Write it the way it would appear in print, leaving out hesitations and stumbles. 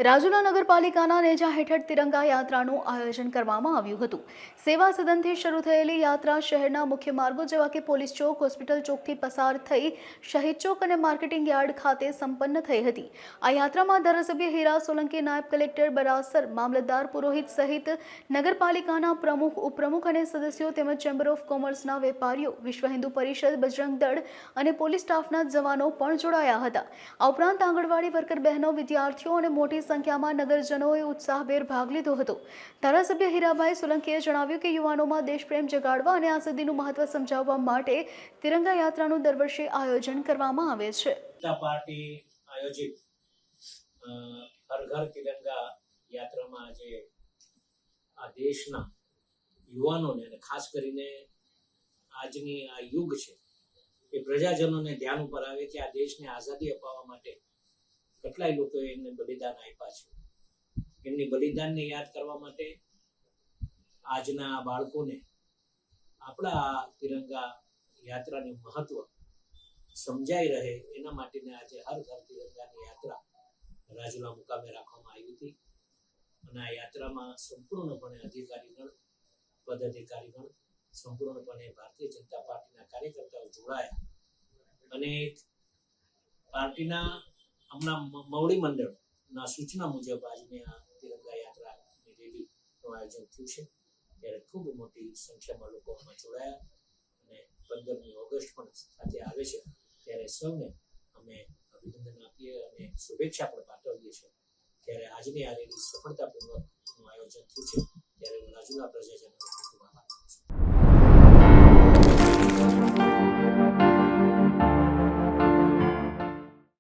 રાજુલા નગરપાલિકાના નેજા હેઠળ તિરંગા યાત્રાનું આયોજન કરવામાં આવ્યું હતું। સેવા સદનથી શરૂ થયેલી યાત્રા શહેરના મુખ્ય માર્ગો જેવા કે પોલીસ ચોક, હોસ્પિટલ ચોકથી પસાર થઈ શહીદ ચોક અને માર્કેટિંગ યાર્ડ ખાતે સંપન્ન થઈ હતી। આ યાત્રામાં ધારાસભ્ય હીરા સોલંકી, નાયબ કલેક્ટર બરાસર, મામલતદાર પુરોહિત સહિત નગરપાલિકાના પ્રમુખ, ઉપપ્રમુખ અને સદસ્યો તેમજ ચેમ્બર ઓફ કોમર્સના વેપારીઓ, વિશ્વ હિન્દુ પરિષદ, બજરંગ દળ અને પોલીસ સ્ટાફના જવાનો પણ જોડાયા હતા। આ ઉપરાંત આંગણવાડી વર્કર બહેનો, વિદ્યાર્થીઓ અને મોટી સંખ્યામાં નગરજનોએ ઉત્સાહભેર ભાગ લીધો હતો। ધારાસભ્ય હીરાભાઈ સોલંકીએ જણાવ્યું કે યુવાનોમાં દેશપ્રેમ જગાડવા અને આઝાદીનું મહત્વ સમજાવવા માટે તિરંગા યાત્રાનું દર વર્ષે આયોજન કરવામાં આવે છે। પાર્ટી આયોજિત હર ઘર તિરંગા યાત્રામાં આજે આ દેશના યુવાનોને અને ખાસ કરીને આજની આ યુગ છે એ પ્રજાજનોને ધ્યાન ઉપર આવે કે આ દેશને આઝાદી અપાવવા માટે કેટલાય લોકોએ એમને બલિદાન આપ્યા છે। એમની બલિદાનને યાદ કરવા માટે આજના બાળકોને આપણા તિરંગા યાત્રાનું મહત્વ સમજાઈ રહે એના માટેને આજે હર ઘર તિરંગાની યાત્રા રાજુલા મુકામે રાખવામાં આવી હતી અને આ યાત્રામાં સંપૂર્ણપણે અધિકારીગણ, પદાધિકારીગણ, સંપૂર્ણપણે ભારતીય જનતા પાર્ટીના કાર્યકર્તાઓ જોડાયા અને પાર્ટીના હમણાં મવડી મંડળના સૂચના મુજબ આજની આ તિરંગા યાત્રાની રેલીનું આયોજન થયું છે। ત્યારે ખૂબ મોટી સંખ્યામાં લોકો આમાં જોડાયા અને 15મી ઓગસ્ટ પણ સાથે આવે છે ત્યારે સૌને અમે અભિનંદન આપીએ અને શુભેચ્છા પણ પાઠવીએ છીએ। ત્યારે આજની આ રેલી સફળતાપૂર્વકનું આયોજન થયું છે ત્યારે હું રાજુલા પ્રજાજનોને